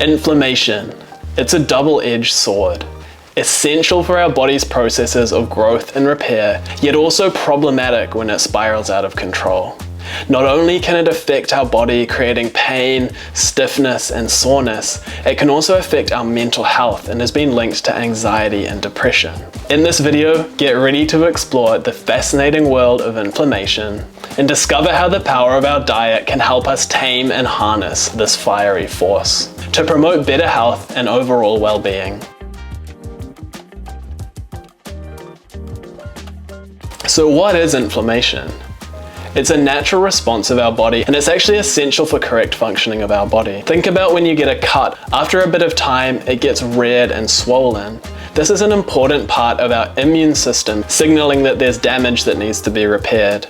Inflammation. It's a double-edged sword. Essential for our body's processes of growth and repair, yet also problematic when it spirals out of control. Not only can it affect our body, creating pain, stiffness, and soreness, it can also affect our mental health and has been linked to anxiety and depression. In this video, get ready to explore the fascinating world of inflammation and discover how the power of our diet can help us tame and harness this fiery force to promote better health and overall well-being. So what is inflammation? It's a natural response of our body, and it's actually essential for correct functioning of our body. Think about when you get a cut. After a bit of time, it gets red and swollen. This is an important part of our immune system, signaling that there's damage that needs to be repaired.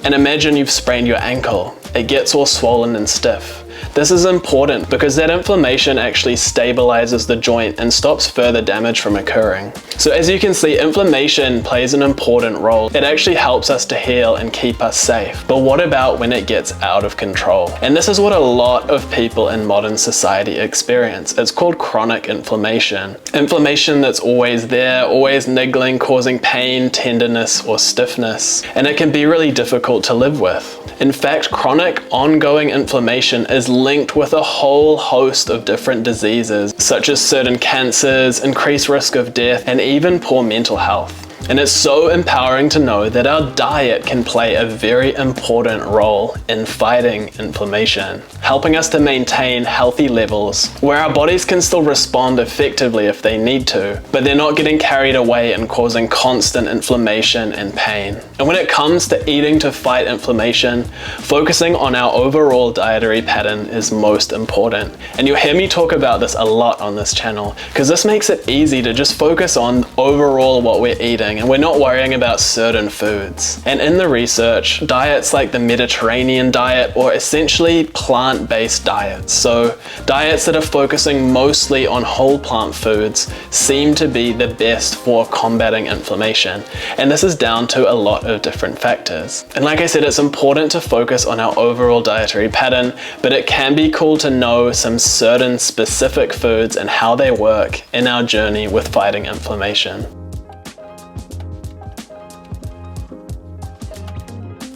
And imagine you've sprained your ankle. It gets all swollen and stiff. This is important because that inflammation actually stabilizes the joint and stops further damage from occurring. So as you can see, inflammation plays an important role. It actually helps us to heal and keep us safe. But what about when it gets out of control? And this is what a lot of people in modern society experience. It's called chronic inflammation. Inflammation that's always there, always niggling, causing pain, tenderness, or stiffness. And it can be really difficult to live with. In fact, chronic ongoing inflammation is linked with a whole host of different diseases, such as certain cancers, increased risk of death, and even poor mental health. And it's so empowering to know that our diet can play a very important role in fighting inflammation, helping us to maintain healthy levels where our bodies can still respond effectively if they need to, but they're not getting carried away and causing constant inflammation and pain. And when it comes to eating to fight inflammation, focusing on our overall dietary pattern is most important. And you'll hear me talk about this a lot on this channel, because this makes it easy to just focus on overall what we're eating, and we're not worrying about certain foods. And in the research, diets like the Mediterranean diet, or essentially plant-based diets, so diets that are focusing mostly on whole plant foods, seem to be the best for combating inflammation. And this is down to a lot of different factors. And like I said, it's important to focus on our overall dietary pattern, but it can be cool to know some certain specific foods and how they work in our journey with fighting inflammation.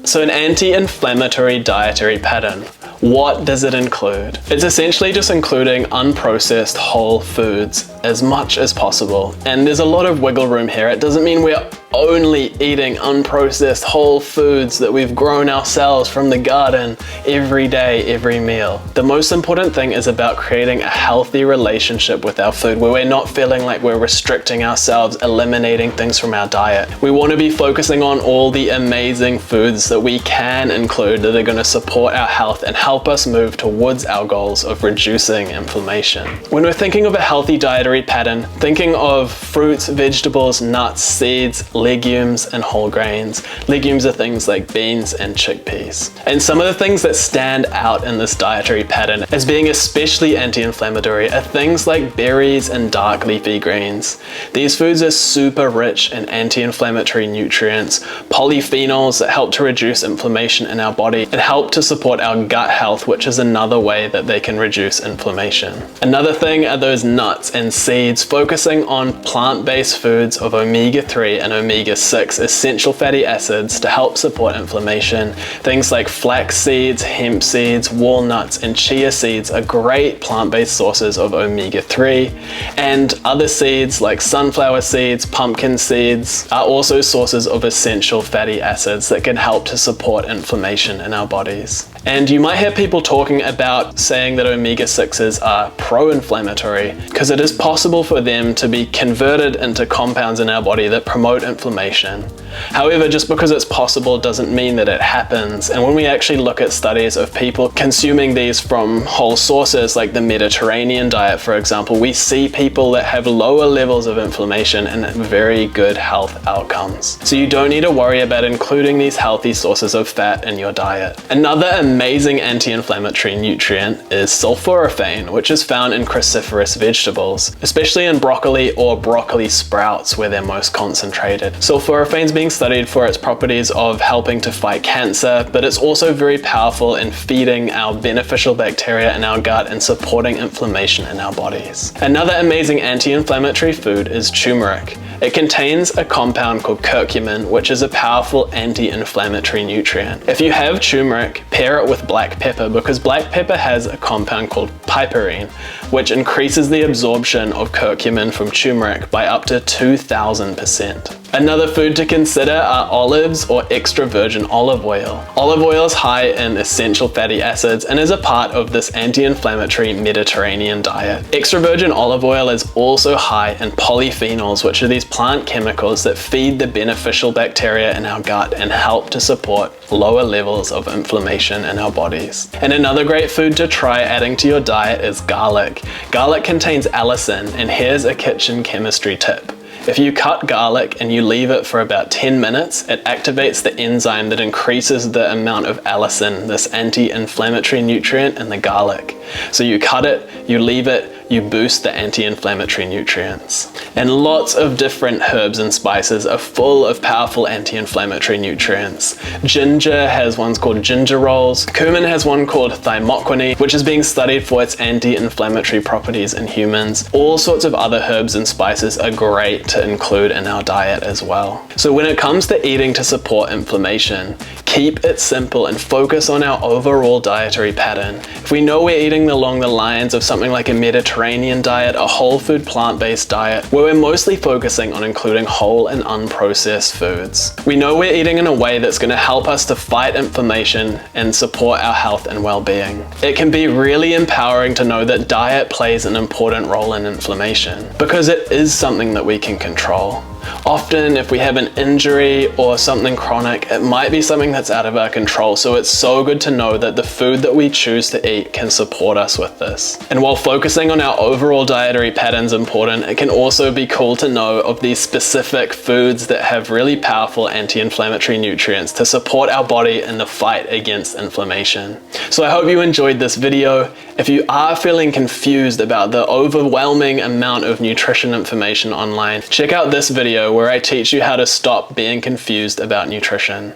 So an anti-inflammatory dietary pattern, what does it include? It's essentially just including unprocessed whole foods as much as possible. And there's a lot of wiggle room here. It doesn't mean we're only eating unprocessed whole foods that we've grown ourselves from the garden every day, every meal. The most important thing is about creating a healthy relationship with our food where we're not feeling like we're restricting ourselves, eliminating things from our diet. We want to be focusing on all the amazing foods that we can include that are going to support our health and help us move towards our goals of reducing inflammation. When we're thinking of a healthy dietary pattern, thinking of fruits, vegetables, nuts, seeds, legumes, and whole grains. Legumes are things like beans and chickpeas. And some of the things that stand out in this dietary pattern as being especially anti-inflammatory are things like berries and dark leafy greens. These foods are super rich in anti-inflammatory nutrients, polyphenols that help to reduce inflammation in our body and help to support our gut health, which is another way that they can reduce inflammation. Another thing are those nuts and seeds, focusing on plant-based foods of omega-3 and omega-6 essential fatty acids to help support inflammation. Things like flax seeds, hemp seeds, walnuts, and chia seeds are great plant-based sources of omega-3. And other seeds like sunflower seeds, pumpkin seeds are also sources of essential fatty acids that can help to support inflammation in our bodies. And you might hear people talking about saying that omega-6s are pro-inflammatory because it is possible for them to be converted into compounds in our body that promote inflammation. However, just because it's possible doesn't mean that it happens. And when we actually look at studies of people consuming these from whole sources like the Mediterranean diet, for example, we see people that have lower levels of inflammation and very good health outcomes. So you don't need to worry about including these healthy sources of fat in your diet. Another amazing anti-inflammatory nutrient is sulforaphane, which is found in cruciferous vegetables, especially in broccoli or broccoli sprouts where they're most concentrated. Sulforaphane is being studied for its properties of helping to fight cancer, but it's also very powerful in feeding our beneficial bacteria in our gut and supporting inflammation in our bodies. Another amazing anti-inflammatory food is turmeric. It contains a compound called curcumin, which is a powerful anti-inflammatory nutrient. If you have turmeric, pair it with black pepper because black pepper has a compound called piperine, which increases the absorption of curcumin from turmeric by up to 2000%. Another food to consider are olives or extra virgin olive oil. Olive oil is high in essential fatty acids and is a part of this anti-inflammatory Mediterranean diet. Extra virgin olive oil is also high in polyphenols, which are these plant chemicals that feed the beneficial bacteria in our gut and help to support lower levels of inflammation in our bodies. And another great food to try adding to your diet is garlic. Garlic contains allicin, and here's a kitchen chemistry tip. If you cut garlic and you leave it for about 10 minutes, it activates the enzyme that increases the amount of allicin, this anti-inflammatory nutrient in the garlic. So you cut it, you leave it, you boost the anti-inflammatory nutrients. And lots of different herbs and spices are full of powerful anti-inflammatory nutrients. Ginger has ones called gingerols. Cumin has one called thymoquine, which is being studied for its anti-inflammatory properties in humans. All sorts of other herbs and spices are great to include in our diet as well. So when it comes to eating to support inflammation, keep it simple and focus on our overall dietary pattern. If we know we're eating along the lines of something like a Mediterranean diet, a whole food plant-based diet, where we're mostly focusing on including whole and unprocessed foods. We know we're eating in a way that's going to help us to fight inflammation and support our health and well-being. It can be really empowering to know that diet plays an important role in inflammation because it is something that we can control. Often if we have an injury or something chronic, it might be something that's out of our control, so it's so good to know that the food that we choose to eat can support us with this. And while focusing on our overall dietary patterns important, it can also be cool to know of these specific foods that have really powerful anti-inflammatory nutrients to support our body in the fight against inflammation. So I hope you enjoyed this video. If you are feeling confused about the overwhelming amount of nutrition information online, check out this video where I teach you how to stop being confused about nutrition.